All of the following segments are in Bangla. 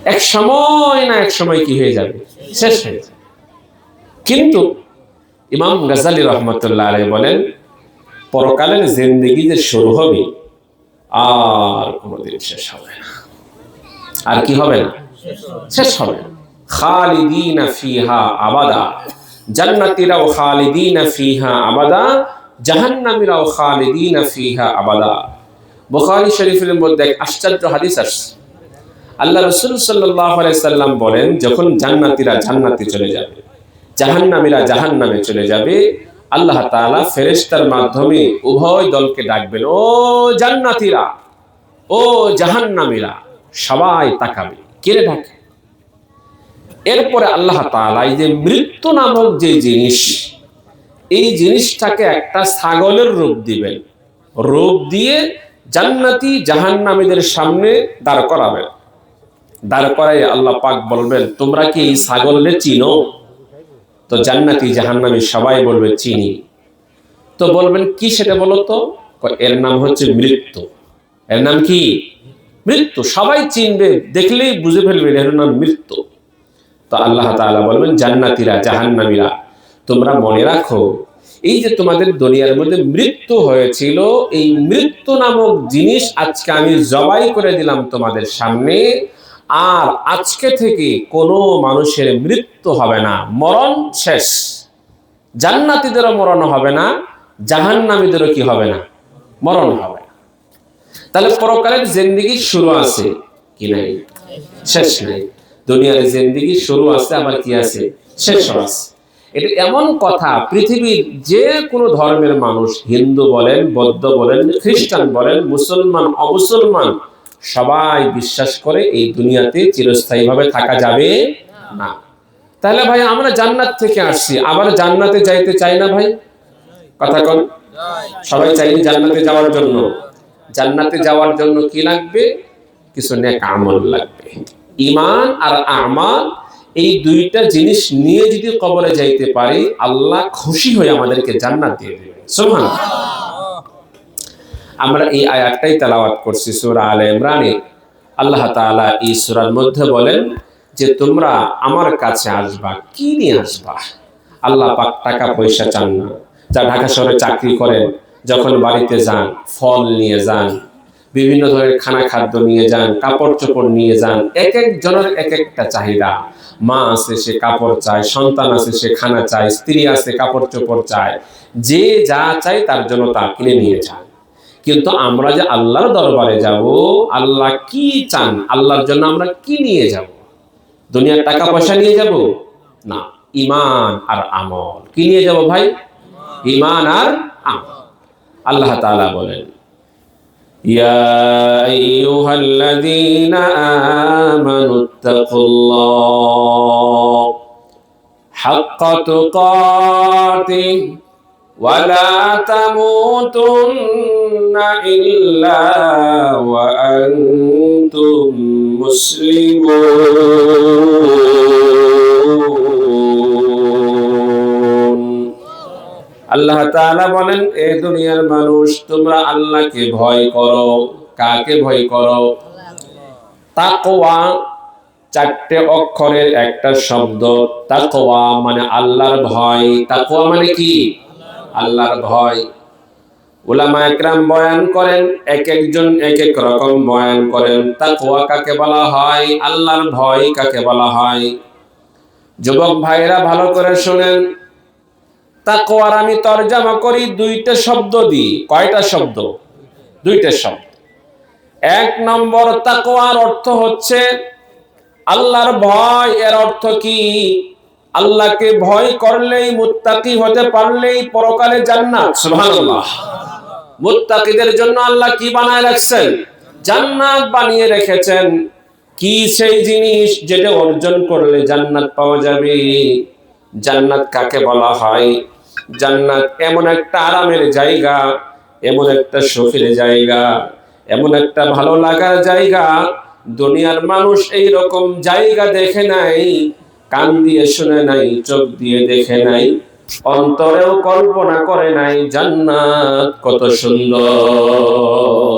এক সময় না এক সময় কি হয়ে যাবে, শেষ হয়ে যাবে। কিন্তু ইমাম গাজ্জালী রহমতুল্লাহ আলাইহি বলেন, পরকালের জিন্দেগি যে শুরু হবে আর কোনোদিন শেষ হবে না। আর কি হবে না? শেষ হবে না। খালিদিনা ফিহা আবাদা, জান্নাতীরাও খালিদিনা ফিহা আবাদা, জাহান্নামীরাও খালিদিনা ফিহা আবাদা। বুখারী শরীফের মধ্যে এক আশ্চর্য হাদিস আসছে। আল্লাহ রাসূল সাল্লাল্লাহু আলাইহি সাল্লাম বলেন, যখন জান্নাতীরা জান্নাতে চলে যাবে, জাহান্নামীরা জাহান্নামে চলে যাবে, আল্লাহ তাআলা ফেরেশতার মাধ্যমে উভয় দলকে ডাকবেন, ও জান্নাতীরা, ও জাহান্নামীরা। সবাই তাকাবে, কে ডাকে? এরপরে আল্লাহ তাআলা এই যে মৃত্যু নামক যে জিনিস, এই জিনিসটাকে একটা ছাগলের রূপ দিবেন। রূপ দিয়ে জান্নাতি জাহান্নামীদের সামনে দাঁড় করাবেন। দাঁড় করাই আল্লাহ পাক বলবেন, তোমরা কি এই ছাগলকে চিনো? তো জান্নাতি জাহান্নামী সবাই বলবে চিনি। তো বলবেন কি সেটা বলো তো? এর নাম হচ্ছে মৃত্যু। এর নাম কি? মৃত্যু। সবাই চিনবে, দেখলেই বুঝে ফেলবে এর নাম মৃত্যু। তো আল্লাহ তাআলা বলবেন, জান্নাতীরা জাহান্নামীরা, তোমরা মনে রাখো, এই যে তোমাদের দুনিয়ার মধ্যে মৃত্যু হয়েছিল, এই মৃত্যু নামক জিনিস আজকে আমি জবাই করে দিলাম তোমাদের সামনে। আর আজকে থেকে কোনো মানুষের মৃত্যু হবে না, মরণ শেষ। জান্নাতীদেরও মরণ হবে না, জাহান্নামীদেরও কি হবে না? মরণ হবে না। তাহলে পরকালের জিন্দেগি শুরু আছে কি নাই? শেষ নাই। দুনিয়ার জিন্দেগি শুরু আছে, আবার কি আছে? শেষ আছে। এটা এমন কথা, পৃথিবীর যে কোনো ধর্মের মানুষ, হিন্দু বলেন, বৌদ্ধ বলেন, খ্রিস্টান বলেন, মুসলমান অমুসলমান, সবাই বিশ্বাস করে এই দুনিয়াতে চিরস্থায়ীভাবে থাকা যাবে না। তাহলে ভাই আমরা জান্নাত থেকে আসছি, আবার জান্নাতে যাইতে চাই না ভাই? কথা কোন? সবাই চাই জান্নাতে যাওয়ার জন্য। জান্নাতে যাওয়ার জন্য কি লাগবে? কিছু নেক আমল লাগবে। ঈমান আর আমাল, এই দুইটা জিনিস নিয়ে যদি কবরে যাইতে পারি, আল্লাহ খুশি হয়ে আমাদেরকে জান্নাত দিয়ে দেবেন। সুবহানাল্লাহ। আমরা এই আয়াতটাই তেলাওয়াত করছি সূরা আলে ইমরানে। আল্লাহ তাআলা এই সূরার মধ্যে বলেন যে তোমরা আমার কাছে আসবা, কি নিয়ে আসবা? আল্লাহ পাক টাকা পয়সা চান না। যা ঢাকা শহরে চাকরি করেন, যখন বাড়িতে যান, ফল নিয়ে যান, বিভিন্ন ধরনের খানা খাদ্য নিয়ে যান, কাপড় চোপড় নিয়ে যান। এক এক জনের এক একটা চাহিদা। মা আছে, সে কাপড় চায়, সন্তান আছে, সে খানা চায়, স্ত্রী আছে, কাপড় চোপড় চায়। যে যা চায় তার জন্য তা কিনে নিয়ে যান। কিন্তু আমরা যে আল্লাহর দরবারে যাব, আল্লাহ কি চান, আল্লাহর জন্য আমরা কি নিয়ে যাব? দুনিয়ার টাকা পয়সা নিয়ে যাব না, ঈমান আর আমল। কি নিয়ে যাব ভাই? ঈমান আর আমল। আল্লাহ তাআলা বলেন, ইয়া আইয়ুহাল্লাযীনা আমানুত্তাকুল্লাহ হাক্কা তুকাতিহি ওয়ালা তামুতুন্না ইল্লা ওয়া আনতুম মুসলিমুন। আল্লাহ তাআলা বলেন, এ দুনিয়ার মানুষ, তোমরা আল্লাহকে ভয় করো। কাকে ভয় করো? তাকওয়া, চারটে অক্ষরের একটা শব্দ। তাকওয়া মানে আল্লাহর ভয়। তাকওয়া মানে কি? আল্লাহর ভয়। উলামা একরাম বয়ান করেন, এক একজন এক এক রকম বয়ান করেন। তাকওয়া কাকে বলা হয়, আল্লাহর ভয় কাকে বলা হয়? যুবক ভাইরা ভালো করে শুনেন, তাকওয়ার আমি তরজমা করি দুইটা শব্দ দিয়ে। কয়টা শব্দ? দুইটা শব্দ। এক নম্বর, তাকওয়ার অর্থ হচ্ছে আল্লাহর ভয়। এর অর্থ কি? আল্লাহকে ভয় করলেই, মুত্তাকি হতে পারলেই পরকালে জান্নাত। সুবহানাল্লাহ। মুত্তাকিদের জন্য আল্লাহ কি বানায় রাখছেন? জান্নাত বানিয়ে রেখেছেন। কি সেই জিনিস যেটা অর্জন করলে জান্নাত পাওয়া যাবে? জান্নাত কাকে বলা হয়? জান্নাত এমন একটা আরামের জায়গা, এমন একটা সুখের জায়গা, এমন একটা ভালো লাগার জায়গা। দুনিয়ার মানুষ এই রকম জায়গা দেখে নাই, কান দিয়ে শুনে নাই, চোখ দিয়ে দেখে নাই, অন্তরেও কল্পনা করে নাই। জান্নাত কত সুন্দর,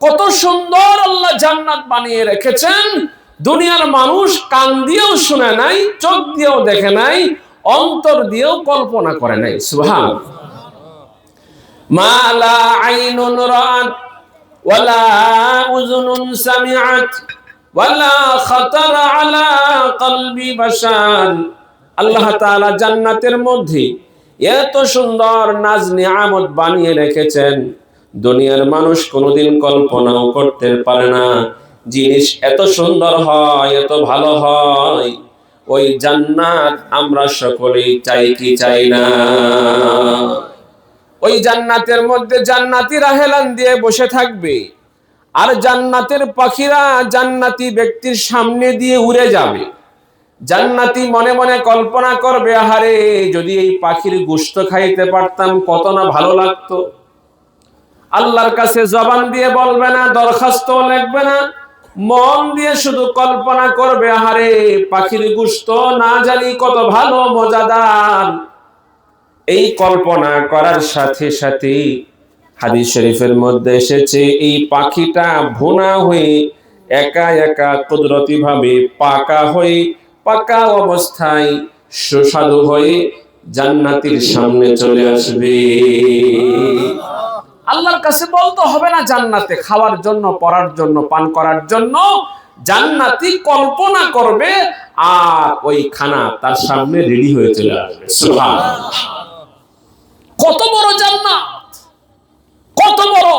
কত সুন্দর আল্লাহ জান্নাত বানিয়ে রেখেছেন। দুনিয়ার মানুষ কান দিয়েও শুনে নাই, চোখ দিয়েও দেখে নাই, অন্তর দিয়েও কল্পনা করে নাই। সুবহানাল্লাহ। মা লা আইনুন রাআত ওয়ালা উযুনুন সামিআত ওয়ালা খাতারা আলা কলবি বাশার। আল্লাহ তাআলা জান্নাতের মধ্যে এত সুন্দর নাজ নিয়ামত বানিয়ে রেখেছেন, দুনিয়ার মানুষ কোনোদিন কল্পনাও করতে পারে না। জিনিস এত সুন্দর হয়, এত ভালো হয়, ওই জান্নাত আমরা সকলেই চাই কি চাই না? ওই জান্নাতের মধ্যে জান্নাতীরা হেলান দিয়ে বসে থাকবে, আর জান্নাতের পাখিরা জান্নাতি ব্যক্তির সামনে দিয়ে উড়ে যাবে। জান্নাতি মনে মনে কল্পনা করবে, আহারে যদি এই পাখির গোশত খাইতে পারতাম কত না ভালো লাগতো। আল্লাহর কাছে জবান দিয়ে বলবে না, দরখাস্ত লিখবে না, মন দিয়ে শুধু কল্পনা করবে, আহারে পাখির গোশত না জানি কত ভালো মজাদার। এই কল্পনা করার সাথে সাথে হাদিস শরীফের মধ্যে এসেছে, এই পাখিটা ভুনা হয়ে একা একা কুদরতি ভাবে পাকা অবস্থায় সুস্বাদু হয়ে জান্নাতের সামনে চলে আসবে। আল্লাহর কাছে বলতে হবে না জান্নাতে খাওয়ার জন্য, পড়ার জন্য, পান করার জন্য। জান্নাতি কল্পনা করবে আর ওই খানা তার সামনে রেডি হয়ে চলে আসবে। সুবহানাল্লাহ। কত বড় জান্নাত, কত বড়,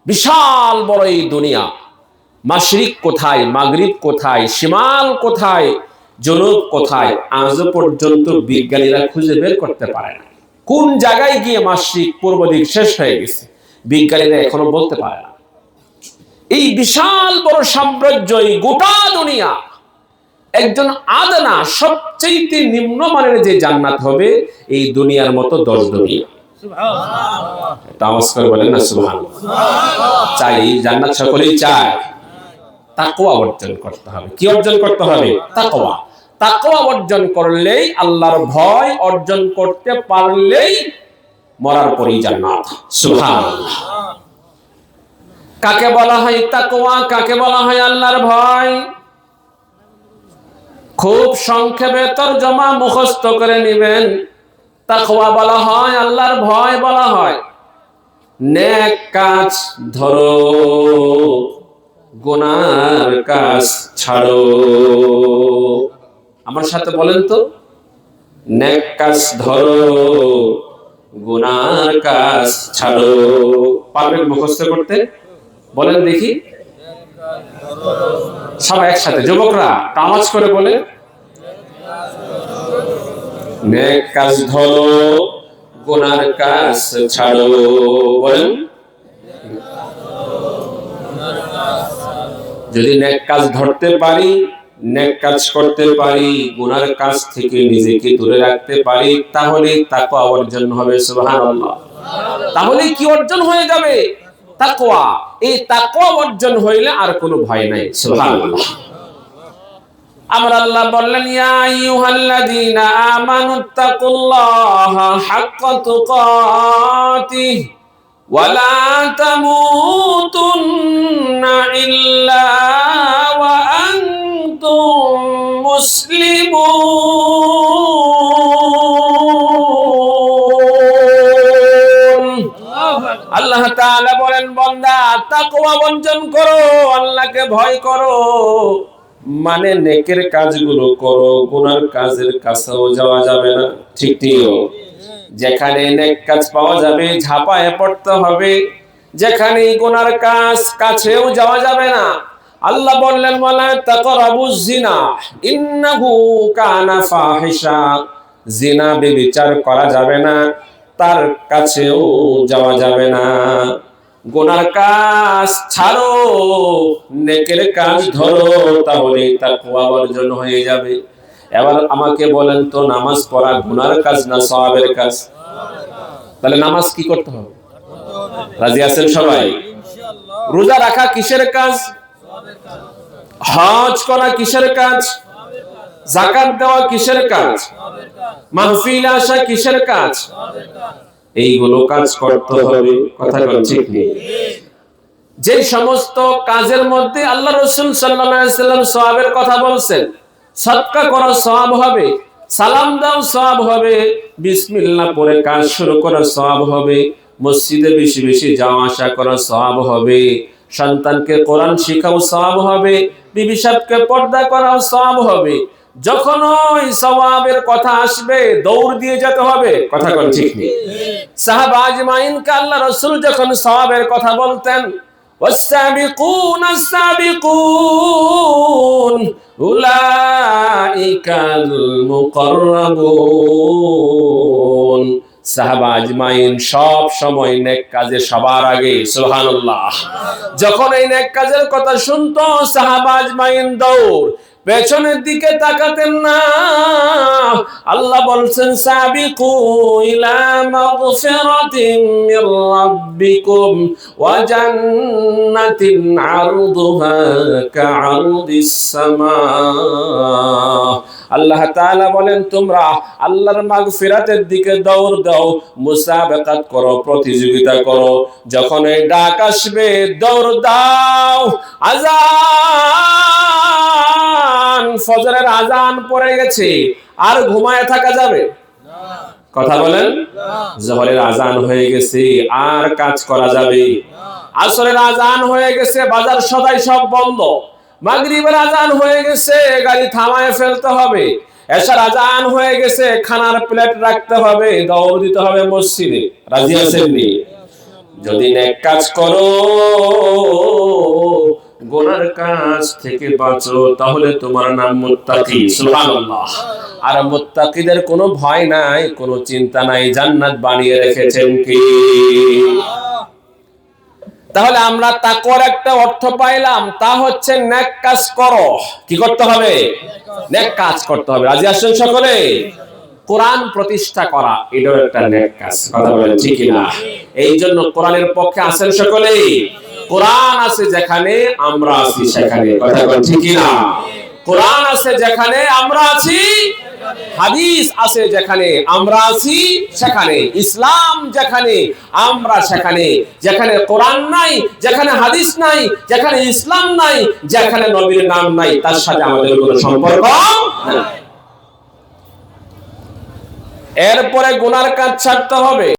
বিশাল বড় এই দুনিয়া। মাশরিক কোথায়, মাগরিব কোথায়, শিমাল কোথায়, জনুব কোথায়, আজ পর্যন্ত বিজ্ঞানীরা খুঁজে বের করতে পারে না। কোন জায়গায় গিয়ে মাশরিক পূর্ব দিক শেষ হয়ে গেছে, বিজ্ঞানীরা এখনো বলতে পারে না। এই বিশাল বড় সাম্রাজ্য, এই গোটা দুনিয়া, একজন আদনা সবচেয়ে নিম্নমানের যে জান্নাত হবে, এই দুনিয়ার মতো 10 দুনিয়া। সুবহানাল্লাহ। তামাস করে বলেন না সুবহানাল্লাহ। চাই জান্নাত, সকলেই চায়। তাকওয়া অর্জন করতে হবে। কি অর্জন করতে হবে? তাকওয়া। তাকওয়া অর্জন করলেই, আল্লাহর ভয় অর্জন করতে পারলেই মরার পরেই জান্নাত। সুবহানাল্লাহ। কাকে বলা হয় তাকওয়া, কাকে বলা হয় আল্লাহর ভয়? খুব সংক্ষেপে তরজমা মুখস্থ করে নেবেন। তাকওয়া বলা হয়, আল্লাহর ভয় বলা হয়, নেক কাজ ধরো, গুনার কাজ ছাড়ো। আমার সাথে বলেন তো, নেক কাজ ধরো, গুনার কাজ ছাড়ো। পারবেন মুখস্থ করতে? বলেন দেখি সবাই একসাথে, যুবকরা আওয়াজ করে বলে, নেক কাজ ধরো, গুনার কাজ ছাড়ো। বলেন, যদি নেক কাজ ধরতে পারি, নেক কাজ করতে পারি, গুনার কাজ থেকে নিজেকে দূরে রাখতে পারি, তাহলে তাকওয়া অর্জন হবে। সুবহানাল্লাহ। তাহলে কি অর্জন হয়ে যাবে? তাকওয়া। এই তাকওয়া অর্জন হইলে আর কোনো ভয় নাই। সুবহানাল্লাহ। আমার আল্লাহ বললেন, ইয়া আইয়ুহাল্লাযীনা আমানুত্তাকুল্লাহা হাক্কা তুকাতিহি ওয়া লা তামুতুন্না ইল্লা ওয়া আনতুম মুসলিমুন। আল্লাহ তাআলা বলেন, বান্দা তাকওয়া অর্জন করো, আল্লাহকে ভয় করো, মানে নেকের কাজগুলো করো, গুনার কাজের কাছেও যাওয়া যাবে না। ঠিক ঠিক। যেখানে নেক কাজ পাওয়া যাবে ঝাঁপায়ে পড়তে হবে, যেখানে গুনার কাজ কাছেও যাওয়া যাবে না। আল্লাহ বললেন, ওয়ালা তাকরাবুজ জিনা ইন্নাহু কানা ফাহিশা। জিনা ব্যভিচার করা যাবে না, তার কাছেও যাওয়া যাবে না। গুনার কাজ ছাড়ো, নেকের কাজ ধরো, তাহলে তাকওয়া অর্জন হয়ে যাবে। এবার আমাকে বলেন তো, নামাজ পড়া গুনার কাজ না সওয়াবের কাজ? তাহলে নামাজ কি করতে হবে? রাজি আছেন সবাই? রোজা রাখা কিসের কাজ? হজ করা কিসের কাজ? যাকাত দেওয়া কিসের কাজ? মাহফিলে আসা কিসের কাজ? এইগুলো কাজ করতে হবে। কথা ঠিক নেই? যে সমস্ত কাজের মধ্যে আল্লাহ রাসূল সাল্লাল্লাহু আলাইহি ওয়াসাল্লাম সওয়াবের কথা বলছেন, সদকা করা সওয়াব হবে, সালাম দাও সওয়াব হবে, বিসমিল্লাহ পড়ে কাজ শুরু করা সওয়াব হবে, মসজিদে বেশি বেশি যাওয়া আসা করা সওয়াব হবে, সন্তানকে কোরআন শেখাও সওয়াব হবে, বিবি সাহেবকে পর্দা করাও সওয়াব হবে। যখন ওই সওয়াবের কথা আসবে দৌড় দিয়ে যেতে হবে, কথা কোন ঠিক নেই। সাহাবা আজমাইনকে আল্লাহ রাসূল যখন সওয়াবের কথা বলতেন, والسابقون السابقون أولئك المقربون। সাহাবা আজমাইন সব সময় নেক কাজে সবার আগে, সুবহানাল্লাহ। যখন এই নেক কাজের কথা শুনতো সাহাবা আজমাইন দৌড়, পেছনের দিকে তাকাতেন না। আল্লাহ বলছেন সাবিকু ইলা মাগফিরাতিন মির রাব্বিকুম ওয়া জান্নাতিন আরদুহা কাআরদিস সামা। আল্লাহ তাআলা বলেন তোমরা আল্লাহর মাগফিরাতের দিকে দৌড় দাও, মুসাবাকাত করো, প্রতিযোগিতা করো। যখন এই ডাক আসবে দৌড় দাও। আযান, ফজরের আযান পড়ে গেছে, আর ঘুমায় থাকা যাবে না? কথা বলেন। জোহরের আযান হয়ে গেছে, আর কাজ করা যাবে না? আসরের আযান হয়ে গেছে, বাজার সদাই সব বন্ধ। মাগরিবের আযান হয়ে গেছে, গাড়ি থামায় ফেলতে হবে। এশার আযান হয়ে গেছে, খানার প্লেট রাখতে হবে, দৌড় দিতে হবে মসজিদে। রাজি আছেন নি? যদি নেক কাজ করো, গুনার কাজ থেকে বাঁচো, তাহলে তোমার নাম মুত্তাকি, সুবহানাল্লাহ। আর মুত্তাকিদের কোনো ভয় নাই, কোনো চিন্তা নাই, জান্নাত বানিয়ে রেখেছেন কি? তাহলে আমরা তাকওয়ার একটা অর্থ পাইলাম, তা হচ্ছে নেক কাজ করো। কি করতে হবে? নেক কাজ করতে হবে। রাজি আছেন সকলে? কোরআন প্রতিষ্ঠা করা এটাও একটা নেক কাজ, কথা বলেন ঠিক না? এই জন্য কোরআনের পক্ষে আছেন সকলে। কোরআন আছে যেখানে আমরা আছি সেখানে, কথা বলেন ঠিক না? কোরআন আছে যেখানে আমরা আছি, হাদিস আছে যেখানে আমরা আছি সেখানে, ইসলাম যেখানে আমরা সেখানে। যেখানে কোরআন নাই, যেখানে হাদিস নাই, যেখানে ইসলাম নাই, যেখানে নবীর নাম নাই, তার সাথে আমাদের কোনো সম্পর্ক নাই। এরপরে গুনার কাজ ছাড়তে হবে।